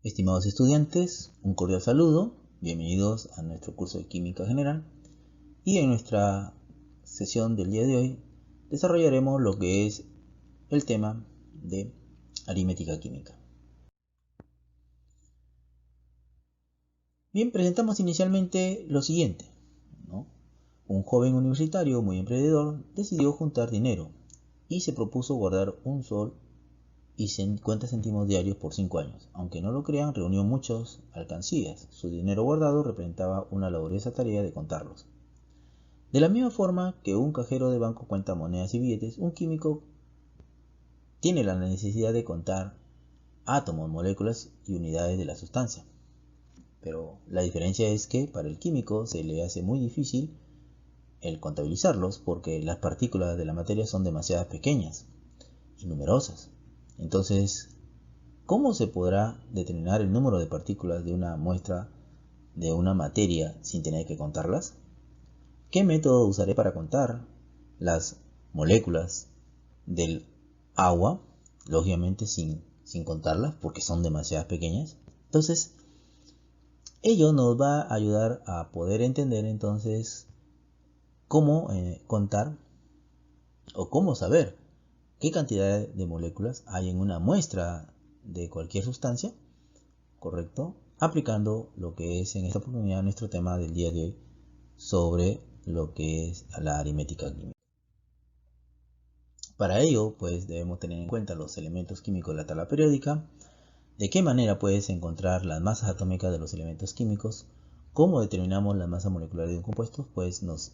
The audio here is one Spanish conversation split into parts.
Estimados estudiantes, un cordial saludo, bienvenidos a nuestro curso de Química General y en nuestra sesión del día de hoy desarrollaremos lo que es el tema de aritmética química. Bien, presentamos inicialmente lo siguiente, ¿no? Un joven universitario muy emprendedor decidió juntar dinero y se propuso guardar un sol y 50 céntimos diarios por 5 años. Aunque no lo crean, reunió muchas alcancías. Su dinero guardado representaba una laboriosa tarea de contarlos. De la misma forma que un cajero de banco cuenta monedas y billetes, un químico tiene la necesidad de contar átomos, moléculas y unidades de la sustancia. Pero la diferencia es que para el químico se le hace muy difícil el contabilizarlos porque las partículas de la materia son demasiado pequeñas y numerosas. Entonces, ¿cómo se podrá determinar el número de partículas de una muestra de una materia sin tener que contarlas? ¿Qué método usaré para contar las moléculas del agua? Lógicamente sin contarlas porque son demasiado pequeñas. Entonces, ello nos va a ayudar a poder entender entonces cómo contar o cómo saber qué cantidad de moléculas hay en una muestra de cualquier sustancia, ¿correcto? Aplicando lo que es en esta oportunidad nuestro tema del día de hoy sobre lo que es la aritmética química. Para ello, pues debemos tener en cuenta los elementos químicos de la tabla periódica, de qué manera puedes encontrar las masas atómicas de los elementos químicos, cómo determinamos la masa molecular de un compuesto, pues nos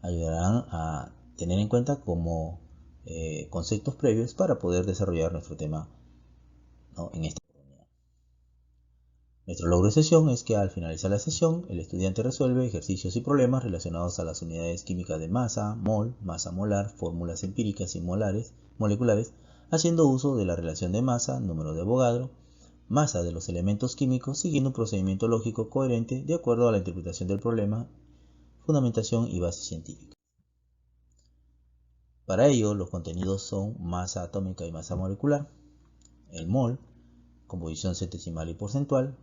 ayudarán a tener en cuenta como conceptos previos para poder desarrollar nuestro tema, ¿no?, en esta oportunidad. Nuestro logro de sesión es que al finalizar la sesión, el estudiante resuelve ejercicios y problemas relacionados a las unidades químicas de masa, mol, masa molar, fórmulas empíricas y moleculares, haciendo uso de la relación de masa, número de Avogadro, masa de los elementos químicos, siguiendo un procedimiento lógico coherente de acuerdo a la interpretación del problema, fundamentación y base científica. Para ello, los contenidos son masa atómica y masa molecular, el mol, composición centesimal y porcentual,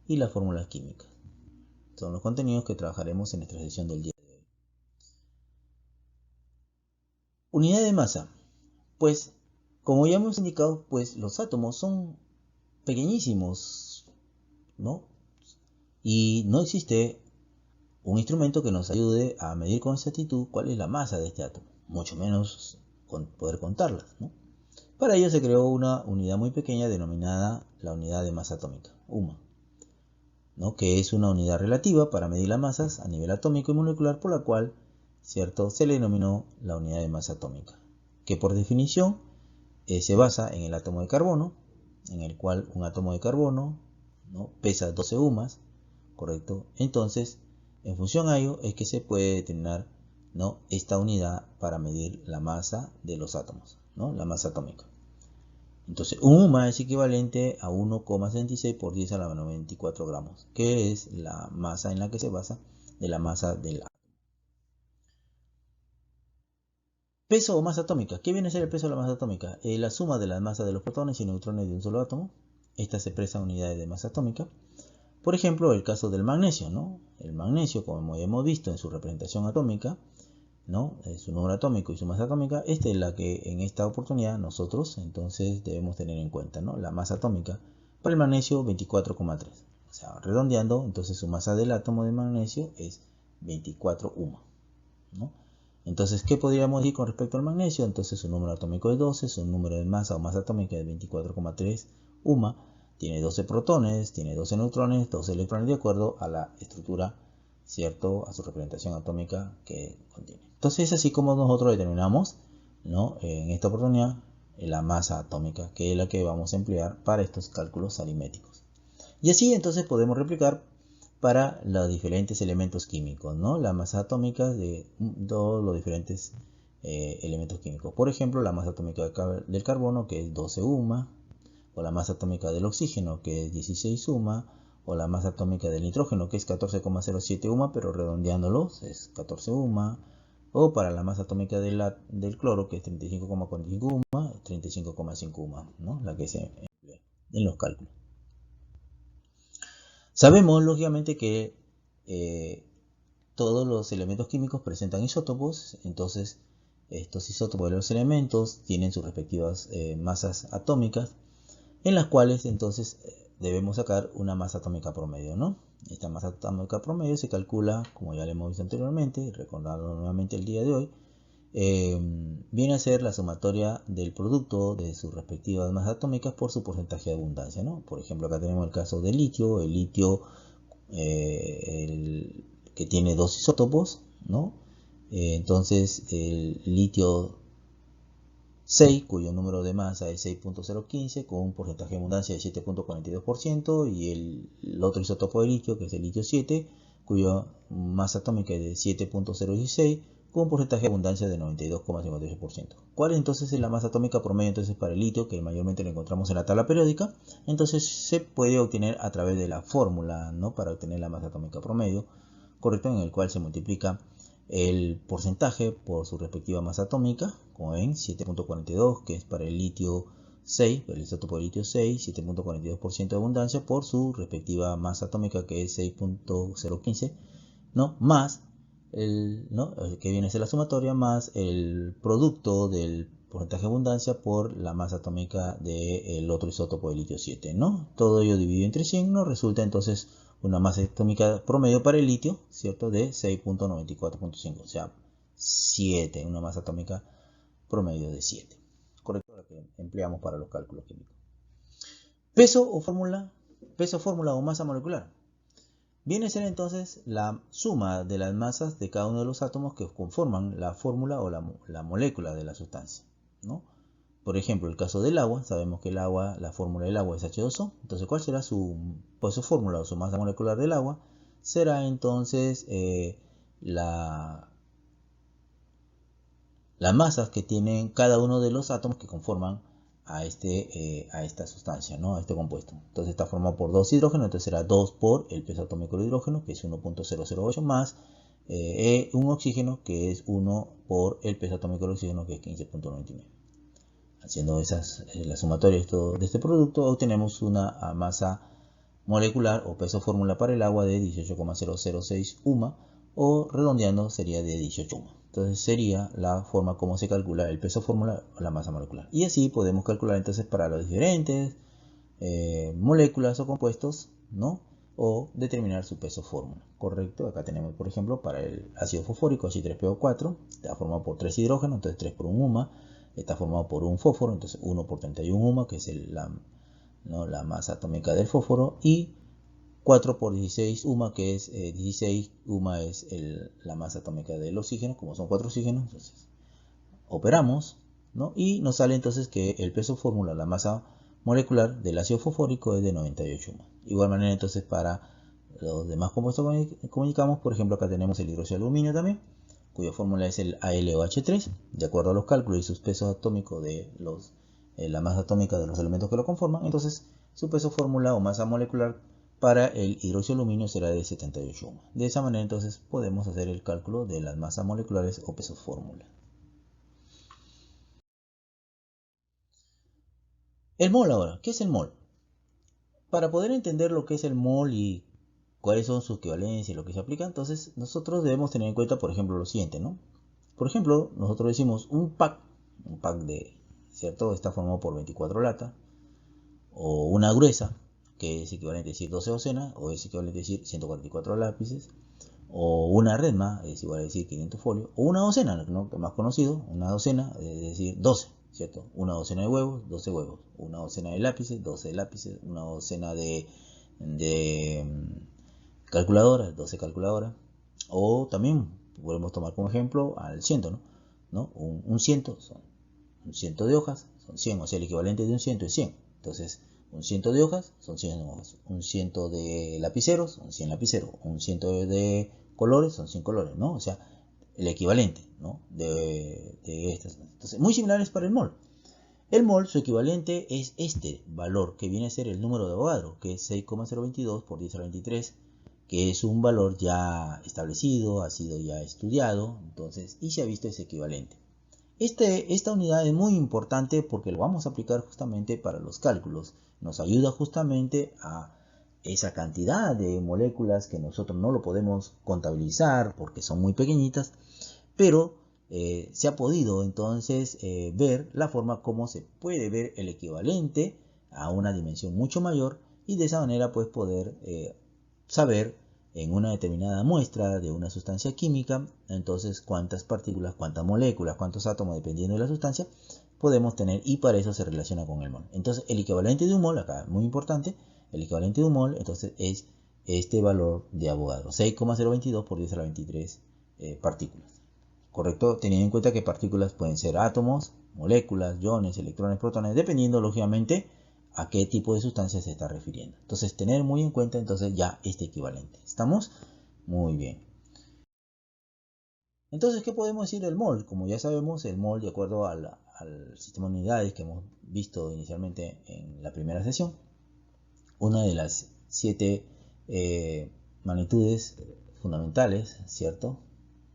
y las fórmulas químicas. Son los contenidos que trabajaremos en nuestra sesión del día de hoy. Unidad de masa. Pues, como ya hemos indicado, pues los átomos son pequeñísimos, ¿no? Y no existe un instrumento que nos ayude a medir con exactitud cuál es la masa de este átomo, mucho menos poder contarlas, ¿no? Para ello se creó una unidad muy pequeña denominada la unidad de masa atómica, UMA, ¿no?, que es una unidad relativa para medir las masas a nivel atómico y molecular, por la cual, ¿cierto?, se le denominó la unidad de masa atómica, que por definición se basa en el átomo de carbono, en el cual un átomo de carbono, ¿no?, pesa 12 UMAs, ¿correcto? Entonces, en función a ello es que se puede determinar, ¿no?, esta unidad para medir la masa de los átomos, ¿no?, la masa atómica. Entonces, un UMA es equivalente a 1,66 por 10 a la 94 gramos, que es la masa en la que se basa de la masa del átomo. Peso o masa atómica. ¿Qué viene a ser el peso de la masa atómica? La suma de las masas de los protones y neutrones de un solo átomo. Esta se expresa en unidades de masa atómica. Por ejemplo, el caso del magnesio, ¿no? El magnesio, como ya hemos visto en su representación atómica, ¿no?, su número atómico y su masa atómica, esta es la que en esta oportunidad nosotros entonces debemos tener en cuenta, ¿no? La masa atómica para el magnesio 24,3. O sea, redondeando, entonces su masa del átomo de magnesio es 24 UMA, ¿no? Entonces, ¿qué podríamos decir con respecto al magnesio? Entonces su número atómico es 12, su número de masa o masa atómica es 24,3 UMA, tiene 12 protones, tiene 12 neutrones, 12 electrones de acuerdo a la estructura, ¿cierto?, a su representación atómica que contiene. Entonces es así como nosotros determinamos, ¿no?, en esta oportunidad la masa atómica, que es la que vamos a emplear para estos cálculos aritméticos. Y así entonces podemos replicar para los diferentes elementos químicos, ¿no?, la masa atómica de todos los diferentes elementos químicos. Por ejemplo, la masa atómica del carbono, que es 12 UMA, o la masa atómica del oxígeno, que es 16 UMA, o la masa atómica del nitrógeno, que es 14,07 UMA, pero redondeándolos es 14 UMA, o para la masa atómica del cloro, que es 35,45 UMA, 35,5 UMA, ¿no?, la que se emplea en los cálculos. Sabemos, lógicamente, que todos los elementos químicos presentan isótopos, entonces estos isótopos de los elementos tienen sus respectivas masas atómicas, en las cuales entonces debemos sacar una masa atómica promedio, ¿no? Esta masa atómica promedio se calcula, como ya lo hemos visto anteriormente, recordando nuevamente el día de hoy, viene a ser la sumatoria del producto de sus respectivas masas atómicas por su porcentaje de abundancia, ¿no? Por ejemplo, acá tenemos el caso del litio, que tiene dos isótopos, ¿no? Entonces el litio 6, cuyo número de masa es 6.015, con un porcentaje de abundancia de 7.42%, y el otro isótopo de litio, que es el litio 7, cuya masa atómica es de 7.016, con un porcentaje de abundancia de 92.58%. ¿Cuál entonces es la masa atómica promedio entonces para el litio, que mayormente lo encontramos en la tabla periódica? Entonces se puede obtener a través de la fórmula, ¿no?, para obtener la masa atómica promedio, correcto, en el cual se multiplica el porcentaje por su respectiva masa atómica, como ven, 7.42, que es para el litio 6, el isótopo de litio 6, 7.42% de abundancia por su respectiva masa atómica, que es 6.015, ¿no?, más que viene a ser la sumatoria, más el producto del porcentaje de abundancia por la masa atómica del otro isótopo de litio 7, ¿no? Todo ello dividido entre 100 nos resulta entonces una masa atómica promedio para el litio, ¿cierto?, de 6.94.5, o sea, 7, una masa atómica promedio de 7, correcto, la que empleamos para los cálculos químicos. Peso, fórmula o masa molecular. Viene a ser entonces la suma de las masas de cada uno de los átomos que conforman la fórmula o la molécula de la sustancia, ¿no? Por ejemplo, el caso del agua, sabemos que el agua, la fórmula del agua es H2O, entonces ¿cuál será su fórmula o su masa molecular del agua? Será entonces las masas que tienen cada uno de los átomos que conforman a esta sustancia, ¿no?, a este compuesto. Entonces está formado por dos hidrógenos, entonces será 2 por el peso atómico del hidrógeno, que es 1.008, más un oxígeno, que es 1 por el peso atómico del oxígeno, que es 15.99. Haciendo la sumatoria de este producto, obtenemos una masa molecular o peso fórmula para el agua de 18,006 UMA, o redondeando sería de 18 UMA. Entonces sería la forma como se calcula el peso fórmula o la masa molecular. Y así podemos calcular entonces para los diferentes moléculas o compuestos, ¿no?, o determinar su peso fórmula, correcto. Acá tenemos, por ejemplo, para el ácido fosfórico, H3PO4, está formado por 3 hidrógenos, entonces 3 por 1 UMA. Está formado por un fósforo, entonces 1 por 31 UMA, que es la masa atómica del fósforo, y 4 por 16 UMA, que es 16 UMA es la masa atómica del oxígeno, como son 4 oxígenos. Entonces operamos, ¿no?, y nos sale entonces que el peso fórmula, la masa molecular del ácido fosfórico, es de 98 UMA. De igual manera entonces para los demás compuestos que comunicamos, por ejemplo acá tenemos el hidróxido de aluminio también, cuya fórmula es el AlOH3, de acuerdo a los cálculos y sus pesos atómicos de la masa atómica de los elementos que lo conforman. Entonces su peso fórmula o masa molecular para el hidróxido de aluminio será de 78 UMA. De esa manera entonces podemos hacer el cálculo de las masas moleculares o pesos fórmula. El mol ahora, ¿qué es el mol? Para poder entender lo que es el mol y cuáles son sus equivalencias y lo que se aplica, entonces nosotros debemos tener en cuenta, por ejemplo, lo siguiente, ¿no? Por ejemplo, nosotros decimos un pack ¿cierto?, está formado por 24 latas, o una gruesa, que es equivalente a decir 12 docenas, o es equivalente a decir 144 lápices, o una redma, es igual a decir 500 folios, o una docena, ¿no?, que es más conocido, una docena, es decir 12, ¿cierto? Una docena de huevos, 12 huevos, una docena de lápices, 12 lápices, una docena de calculadoras, 12 calculadoras, o también podemos tomar como ejemplo al ciento, ¿no? Un ciento son un ciento de hojas, son 100, o sea, el equivalente de un ciento es 100. Entonces, un ciento de hojas son 100 hojas, un ciento de lapiceros son 100 lapiceros, un ciento de colores son 100 colores, ¿no? O sea, el equivalente, ¿no?, de estas. Entonces, muy similares para el mol. El mol, su equivalente es este valor, que viene a ser el número de Avogadro, que es 6,022 por 10 a la 23, que es un valor ya establecido, ha sido ya estudiado, entonces, y se ha visto ese equivalente. Esta unidad es muy importante porque lo vamos a aplicar justamente para los cálculos. Nos ayuda justamente a esa cantidad de moléculas que nosotros no lo podemos contabilizar porque son muy pequeñitas, pero se ha podido entonces ver la forma como se puede ver el equivalente a una dimensión mucho mayor, y de esa manera pues poder saber en una determinada muestra de una sustancia química entonces cuántas partículas, cuántas moléculas, cuántos átomos, dependiendo de la sustancia, podemos tener, y para eso se relaciona con el mol. Entonces el equivalente de un mol, acá muy importante, el equivalente de un mol entonces es este valor de Avogadro, 6,022 por 10 a la 23 partículas. ¿Correcto? Teniendo en cuenta que partículas pueden ser átomos, moléculas, iones, electrones, protones, dependiendo lógicamente a qué tipo de sustancia se está refiriendo. Entonces tener muy en cuenta entonces ya este equivalente. ¿Estamos? Muy bien. Entonces, ¿qué podemos decir del mol? Como ya sabemos, el mol, de acuerdo al sistema de unidades que hemos visto inicialmente en la primera sesión, una de las 7 magnitudes fundamentales, ¿cierto?,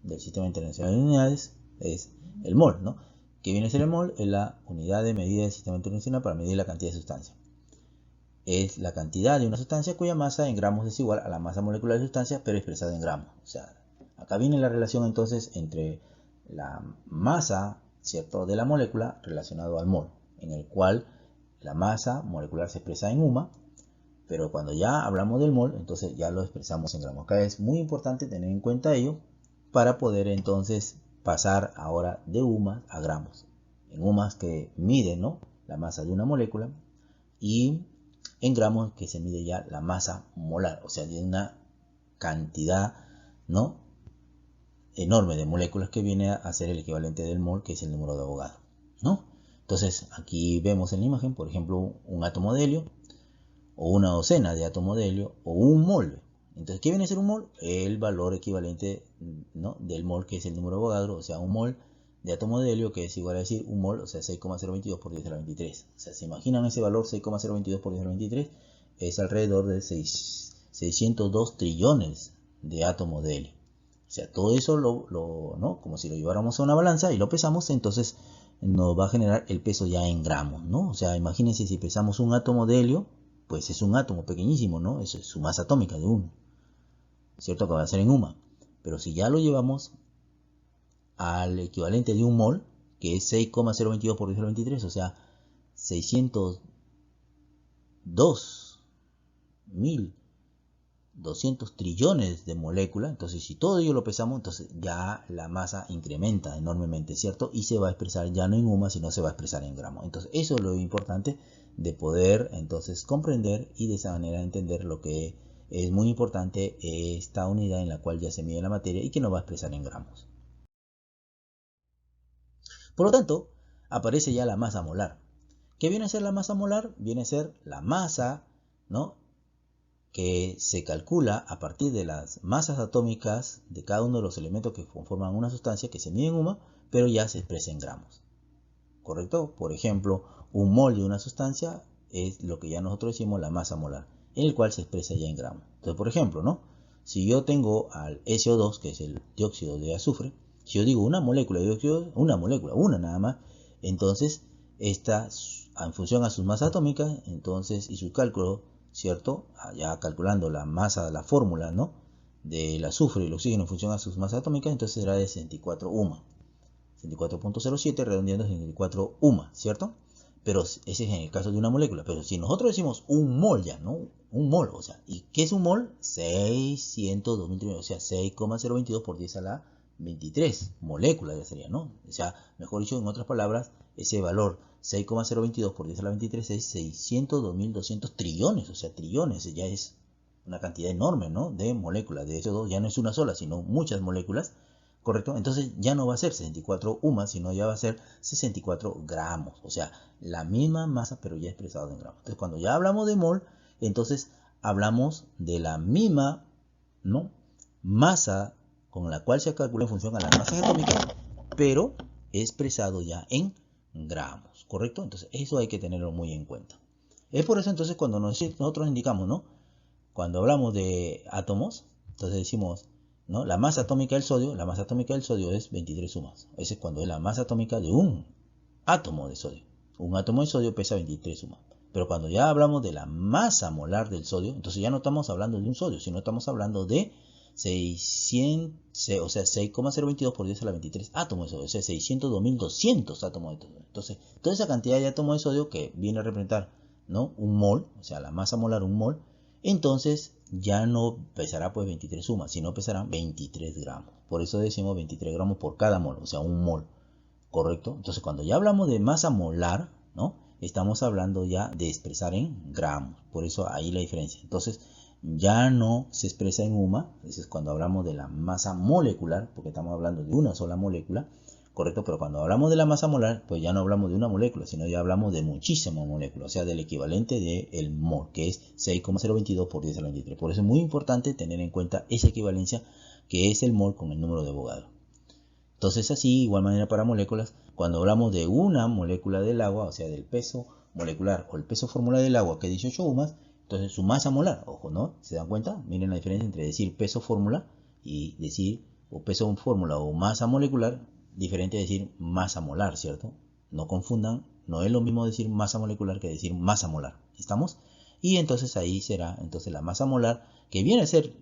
del sistema internacional de unidades es el mol, ¿no? ¿Qué viene a ser el mol? Es la unidad de medida del sistema internacional para medir la cantidad de sustancia. Es la cantidad de una sustancia cuya masa en gramos es igual a la masa molecular de sustancia, pero expresada en gramos. O sea, acá viene la relación entonces entre la masa, ¿cierto?, de la molécula relacionado al mol, en el cual la masa molecular se expresa en UMA, pero cuando ya hablamos del mol, entonces ya lo expresamos en gramos. Acá es muy importante tener en cuenta ello para poder entonces pasar ahora de UMAS a gramos. En UMAS que mide, ¿no?, la masa de una molécula, y en gramos que se mide ya la masa molar, o sea, de una cantidad, ¿no?, enorme de moléculas, que viene a ser el equivalente del mol, que es el número de Avogadro, ¿no? Entonces aquí vemos en la imagen, por ejemplo, un átomo de helio, o una docena de átomos de helio, o un mol. Entonces, ¿qué viene a ser un mol? El valor equivalente, ¿no?, del mol, que es el número de Avogadro, o sea, un mol de átomo de helio, que es igual a decir un mol, o sea, 6,022 por 10 a la 23. O sea, ¿se imaginan ese valor 6,022 por 10 a la 23? Es alrededor de 602 trillones de átomos de helio. O sea, todo eso, ¿no?, como si lo lleváramos a una balanza y lo pesamos, entonces nos va a generar el peso ya en gramos, ¿no? O sea, imagínense, si pesamos un átomo de helio, pues es un átomo pequeñísimo, ¿no? Eso es su masa atómica de 1, ¿cierto?, que va a ser en UMA. Pero si ya lo llevamos al equivalente de un mol, que es 6,022 por 10 a la 23, o sea, 602.200 trillones de moléculas. Entonces, si todo ello lo pesamos, entonces ya la masa incrementa enormemente, ¿cierto? Y se va a expresar ya no en UMA, sino se va a expresar en gramos. Entonces, eso es lo importante de poder entonces comprender, y de esa manera entender lo que es muy importante, esta unidad en la cual ya se mide la materia y que nos va a expresar en gramos. Por lo tanto, aparece ya la masa molar. ¿Qué viene a ser la masa molar? Viene a ser la masa, ¿no?, que se calcula a partir de las masas atómicas de cada uno de los elementos que conforman una sustancia, que se mide en UMA, pero ya se expresa en gramos. ¿Correcto? Por ejemplo, un mol de una sustancia es lo que ya nosotros decimos la masa molar, en el cual se expresa ya en gramos. Entonces, por ejemplo, ¿no?, si yo tengo al SO2, que es el dióxido de azufre, si yo digo una molécula de dióxido, una molécula, una nada más, entonces esta, en función a sus masas atómicas, entonces, y su cálculo, ¿cierto?, ya calculando la masa, la fórmula, ¿no?, del azufre y el oxígeno en función a sus masas atómicas, entonces será de 64 UMA. 64.07 redondeando 64 UMA, ¿cierto? Pero ese es en el caso de una molécula. Pero si nosotros decimos un mol ya, ¿no? Un mol, o sea, ¿y qué es un mol? 602.000, o sea, 6,022 por 10 a la 23 moléculas ya sería, ¿no? O sea, mejor dicho, en otras palabras, ese valor 6,022 por 10 a la 23 es 602.200 trillones, o sea, trillones, ya es una cantidad enorme, ¿no?, de moléculas de SO2. Ya no es una sola, sino muchas moléculas. ¿Correcto? Entonces ya no va a ser 64 UMA, sino ya va a ser 64 gramos. O sea, la misma masa, pero ya expresado en gramos. Entonces, cuando ya hablamos de mol, entonces hablamos de la misma, ¿no?, masa con la cual se calcula en función a las masas atómicas, pero expresado ya en gramos. ¿Correcto? Entonces, eso hay que tenerlo muy en cuenta. Es por eso entonces cuando nosotros indicamos, ¿no?, cuando hablamos de átomos, entonces decimos, ¿no?, la masa atómica del sodio es 23 UMAS. Ese es cuando es la masa atómica de un átomo de sodio. Un átomo de sodio pesa 23 UMAS. Pero cuando ya hablamos de la masa molar del sodio, entonces ya no estamos hablando de un sodio, sino estamos hablando de 600, o sea, 6,022 por 10 a la 23 átomos de sodio, o sea, 602.200 átomos de sodio. Entonces, toda esa cantidad de átomos de sodio que viene a representar, ¿no?, un mol, o sea, la masa molar, un mol, entonces ya no pesará pues 23 sumas, sino pesarán 23 gramos. Por eso decimos 23 gramos por cada mol, o sea, un mol, ¿correcto? Entonces, cuando ya hablamos de masa molar, ¿no?, estamos hablando ya de expresar en gramos. Por eso ahí la diferencia. Entonces, ya no se expresa en UMA. Eso es cuando hablamos de la masa molecular, porque estamos hablando de una sola molécula, ¿correcto? Pero cuando hablamos de la masa molar, pues ya no hablamos de una molécula, sino ya hablamos de muchísimas moléculas, o sea, del equivalente del mol, que es 6,022 por 10 a la 23. Por eso es muy importante tener en cuenta esa equivalencia, que es el mol con el número de Avogadro. Entonces, así, igual manera para moléculas, cuando hablamos de una molécula del agua, o sea, del peso molecular o el peso fórmula del agua, que es 18 UMAS, entonces su masa molar, ojo, ¿no? ¿Se dan cuenta? Miren la diferencia entre decir peso fórmula y decir, o peso fórmula o masa molecular, diferente a decir masa molar, ¿cierto? No confundan, no es lo mismo decir masa molecular que decir masa molar, ¿estamos? Y entonces ahí será entonces la masa molar, que viene a ser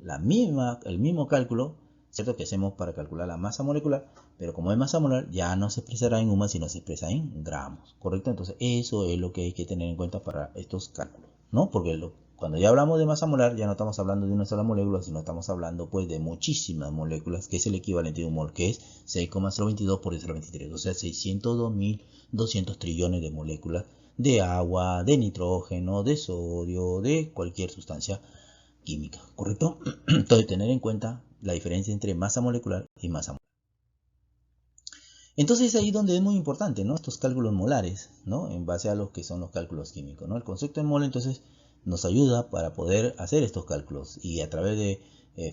el mismo cálculo, ¿cierto?, que hacemos para calcular la masa molecular, pero como es masa molar, ya no se expresará en UMA, sino se expresa en gramos, ¿correcto? Entonces eso es lo que hay que tener en cuenta para estos cálculos, ¿no? Porque cuando ya hablamos de masa molar, ya no estamos hablando de una sola molécula, sino estamos hablando pues de muchísimas moléculas, que es el equivalente de un mol, que es 6,022 por 10 a la 23, o sea, 602.200 trillones de moléculas de agua, de nitrógeno, de sodio, de cualquier sustancia química, ¿correcto? Entonces, tener en cuenta la diferencia entre masa molecular y masa molar. Entonces, ahí donde es muy importante, ¿no?, estos cálculos molares, ¿no?, en base a lo que son los cálculos químicos, ¿no? El concepto de mol, entonces, nos ayuda para poder hacer estos cálculos, y a través de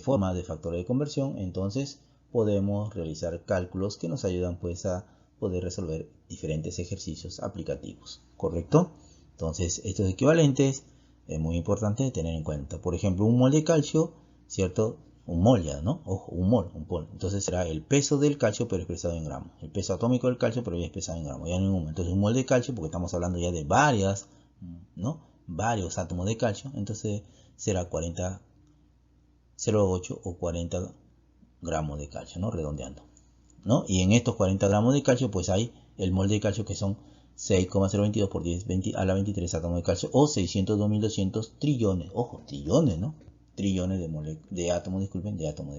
formas de factores de conversión, entonces, podemos realizar cálculos que nos ayudan, pues, a poder resolver diferentes ejercicios aplicativos, ¿correcto? Entonces, estos equivalentes es muy importante tener en cuenta. Por ejemplo, un mol de calcio, ¿cierto? Un mol ya, ¿no? Ojo, un mol. Entonces será el peso del calcio, pero expresado en gramos. El peso atómico del calcio, pero ya expresado en gramos. Ya en un momento. Entonces, un mol de calcio, porque estamos hablando ya de varias, ¿no?, varios átomos de calcio, entonces será 40,08 o 40 gramos de calcio, ¿no?, redondeando, ¿no? Y en estos 40 gramos de calcio, pues hay el mol de calcio, que son 6,022 por 10 a la 23 átomos de calcio, o 602.200 trillones, ojo, trillones, ¿no?, trillones de átomos de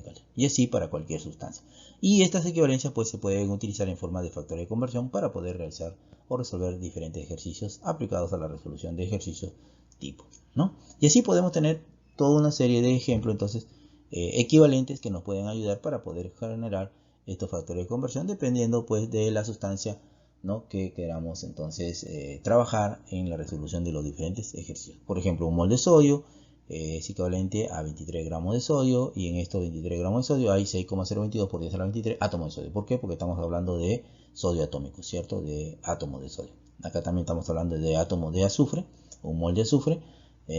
calcio. Y así para cualquier sustancia. Y estas equivalencias pues se pueden utilizar en forma de factores de conversión para poder realizar o resolver diferentes ejercicios aplicados a la resolución de ejercicios tipo, ¿no? Y así podemos tener toda una serie de ejemplos, entonces, equivalentes, que nos pueden ayudar para poder generar estos factores de conversión, dependiendo pues de la sustancia, ¿no?, que queramos entonces trabajar en la resolución de los diferentes ejercicios. Por ejemplo, un mol de sodio es equivalente a 23 gramos de sodio, y en estos 23 gramos de sodio hay 6,022 por 10 a la 23 átomos de sodio. ¿Por qué? Porque estamos hablando de sodio atómico, ¿cierto?, de átomos de sodio. Acá también estamos hablando de átomos de azufre, un mol de azufre,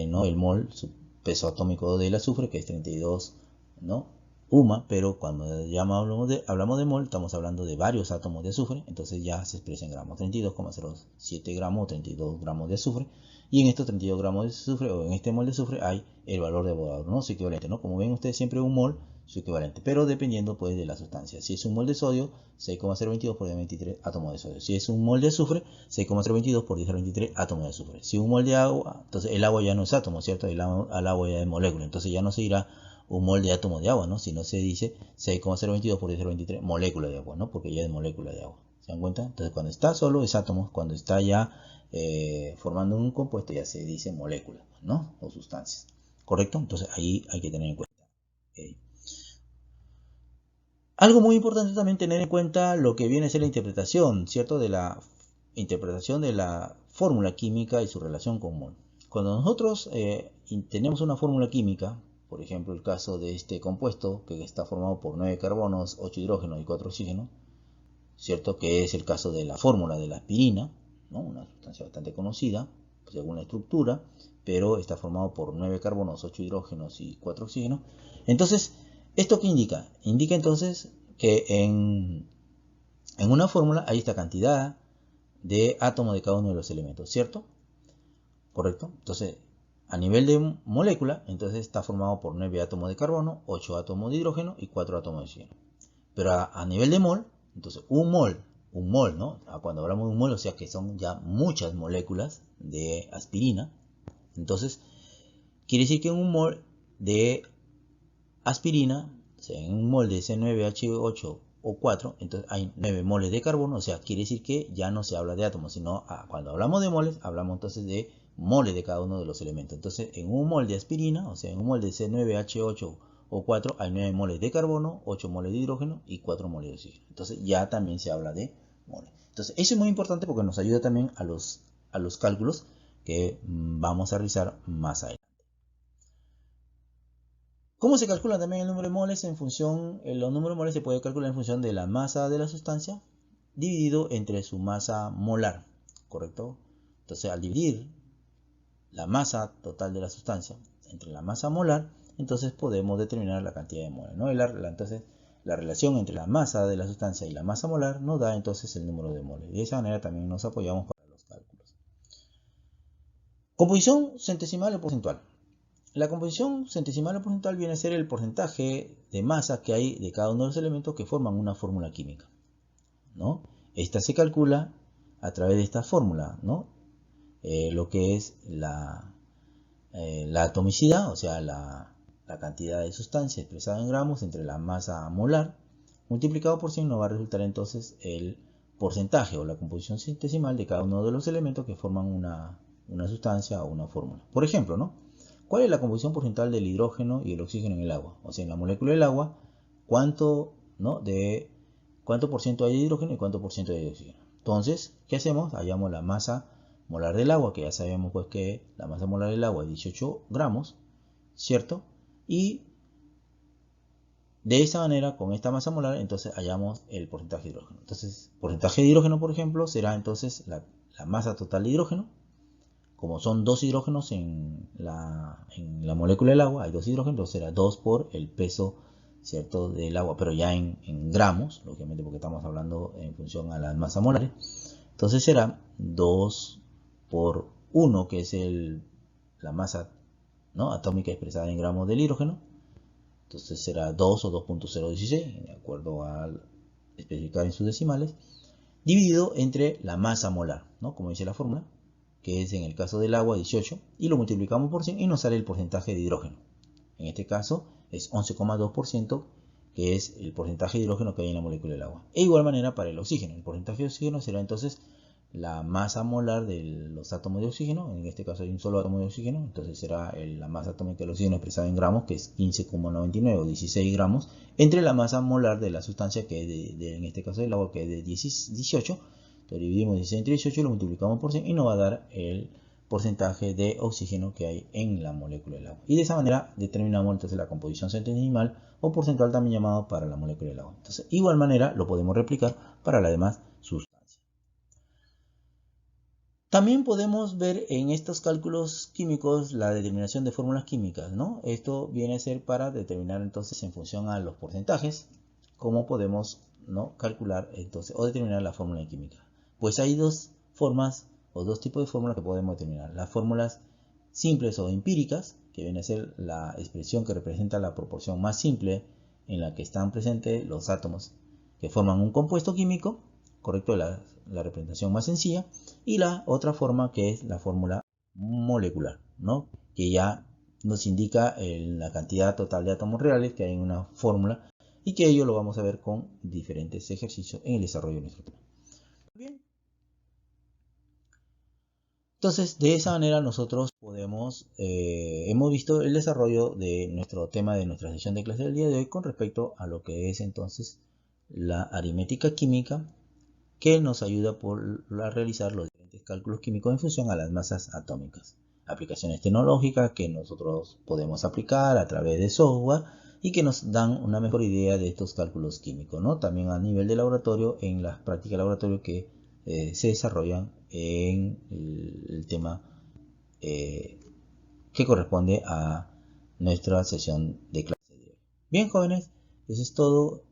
¿no?, el mol, su peso atómico del azufre, que es 32, ¿no?, UMA, pero cuando ya hablamos de mol, estamos hablando de varios átomos de azufre, entonces ya se expresa en gramos, 32,07 gramos o 32 gramos de azufre, y en estos 32 gramos de azufre, o en este mol de azufre, hay el valor de Avogadro, ¿no?, su equivalente, ¿no? Como ven ustedes, siempre un mol, su equivalente, pero dependiendo pues de la sustancia. Si es un mol de sodio, 6,022 por 10 a la 23 átomos de sodio. Si es un mol de azufre, 6,022 por 10 a la 23 átomos de azufre. Si un mol de agua, entonces el agua ya no es átomo, ¿cierto? El agua ya es molécula, entonces ya no se dirá un mol de átomo de agua, ¿no?, sino se dice 6,022 por 10 a la 23 molécula de agua, ¿no?, porque ya es molécula de agua. ¿Se dan cuenta? Entonces, cuando está solo es átomos, cuando está ya formando un compuesto, ya se dice molécula, ¿no?, o sustancias, ¿correcto? Entonces ahí hay que tener en cuenta. Algo muy importante también tener en cuenta lo que viene a ser la interpretación, ¿cierto?, de la interpretación de la fórmula química y su relación con mol. Cuando nosotros tenemos una fórmula química, por ejemplo el caso de este compuesto, que está formado por 9 carbonos, 8 hidrógenos y 4 oxígenos, ¿cierto?, que es el caso de la fórmula de la aspirina, ¿no?, una sustancia bastante conocida según la estructura, pero está formado por 9 carbonos, 8 hidrógenos y 4 oxígenos. Entonces, ¿esto qué indica? Indica entonces que en una fórmula hay esta cantidad de átomos de cada uno de los elementos, ¿cierto? ¿correcto? Entonces, a nivel de molécula, entonces está formado por 9 átomos de carbono, 8 átomos de hidrógeno y 4 átomos de oxígeno. Pero a nivel de mol, entonces un mol, ¿no? Cuando hablamos de un mol, o sea que son ya muchas moléculas de aspirina. Entonces, quiere decir que en un mol de aspirina, o sea, en un mol de C9H8O4, entonces hay 9 moles de carbono, o sea, quiere decir que ya no se habla de átomos, sino cuando hablamos de moles, hablamos entonces de moles de cada uno de los elementos. Entonces, en un mol de aspirina, o sea, en un mol de C9H8O4, hay 9 moles de carbono, 8 moles de hidrógeno y 4 moles de oxígeno. Entonces, ya también se habla de moles. Entonces, eso es muy importante porque nos ayuda también a los cálculos que vamos a realizar más adelante. ¿Cómo se calcula también el número de moles? Los números de moles se puede calcular en función de la masa de la sustancia dividido entre su masa molar, ¿correcto? Entonces, al dividir la masa total de la sustancia entre la masa molar, entonces podemos determinar la cantidad de moles, ¿no? Entonces, la relación entre la masa de la sustancia y la masa molar nos da entonces el número de moles. De esa manera también nos apoyamos para los cálculos. Composición centesimal o porcentual. La composición centesimal o porcentual viene a ser el porcentaje de masa que hay de cada uno de los elementos que forman una fórmula química, ¿no? Esta se calcula a través de esta fórmula, ¿no? Lo que es la atomicidad, o sea, la cantidad de sustancia expresada en gramos entre la masa molar, multiplicado por 100 nos va a resultar entonces el porcentaje o la composición centesimal de cada uno de los elementos que forman una sustancia o una fórmula. Por ejemplo, ¿no? ¿Cuál es la composición porcentual del hidrógeno y el oxígeno en el agua? O sea, en la molécula del agua, ¿cuánto por ciento hay de hidrógeno y cuánto por ciento hay de oxígeno? Entonces, ¿qué hacemos? Hallamos la masa molar del agua, que ya sabemos pues que la masa molar del agua es 18 gramos, ¿cierto? Y de esa manera, con esta masa molar, entonces hallamos el porcentaje de hidrógeno. Entonces, porcentaje de hidrógeno, por ejemplo, será entonces la masa total de hidrógeno. Como son dos hidrógenos en la molécula del agua, hay dos hidrógenos, entonces será 2 por el peso, ¿cierto?, del agua, pero ya en gramos, lógicamente porque estamos hablando en función a las masas molares. Entonces será 2 por 1, que es la masa, ¿no?, atómica expresada en gramos del hidrógeno. Entonces será 2 o 2.016, de acuerdo a especificar en sus decimales, dividido entre la masa molar, ¿no?, como dice la fórmula, que es en el caso del agua 18, y lo multiplicamos por 100 y nos sale el porcentaje de hidrógeno. En este caso es 11,2%, que es el porcentaje de hidrógeno que hay en la molécula del agua. E igual manera para el oxígeno. El porcentaje de oxígeno será entonces la masa molar de los átomos de oxígeno. En este caso hay un solo átomo de oxígeno, entonces será la masa atómica del oxígeno expresada en gramos, que es 15,99 o 16 gramos, entre la masa molar de la sustancia, que es en este caso del agua, que es de 18. Lo dividimos 16 entre 18 y lo multiplicamos por 100 y nos va a dar el porcentaje de oxígeno que hay en la molécula del agua. Y de esa manera determinamos entonces la composición centesimal o porcentual, también llamado, para la molécula del agua. Entonces, de igual manera lo podemos replicar para las demás sustancias. También podemos ver en estos cálculos químicos la determinación de fórmulas químicas, ¿no? Esto viene a ser para determinar entonces en función a los porcentajes cómo podemos, ¿no?, calcular entonces o determinar la fórmula química. Pues hay dos formas o dos tipos de fórmulas que podemos determinar. Las fórmulas simples o empíricas, que viene a ser la expresión que representa la proporción más simple en la que están presentes los átomos que forman un compuesto químico, correcto, la representación más sencilla, y la otra forma, que es la fórmula molecular, ¿no?, que ya nos indica la cantidad total de átomos reales que hay en una fórmula, y que ello lo vamos a ver con diferentes ejercicios en el desarrollo de nuestro tema. Bien. Entonces, de esa manera nosotros hemos visto el desarrollo de nuestro tema de nuestra sesión de clase del día de hoy con respecto a lo que es entonces la aritmética química, que nos ayuda a realizar los diferentes cálculos químicos en función a las masas atómicas. Aplicaciones tecnológicas que nosotros podemos aplicar a través de software y que nos dan una mejor idea de estos cálculos químicos, ¿no? También a nivel de laboratorio, en las prácticas de laboratorio que se desarrollan en el tema que corresponde a nuestra sesión de clase de hoy. Bien, jóvenes, eso es todo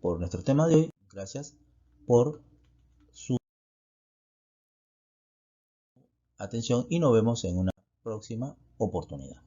por nuestro tema de hoy. Gracias por su atención y nos vemos en una próxima oportunidad.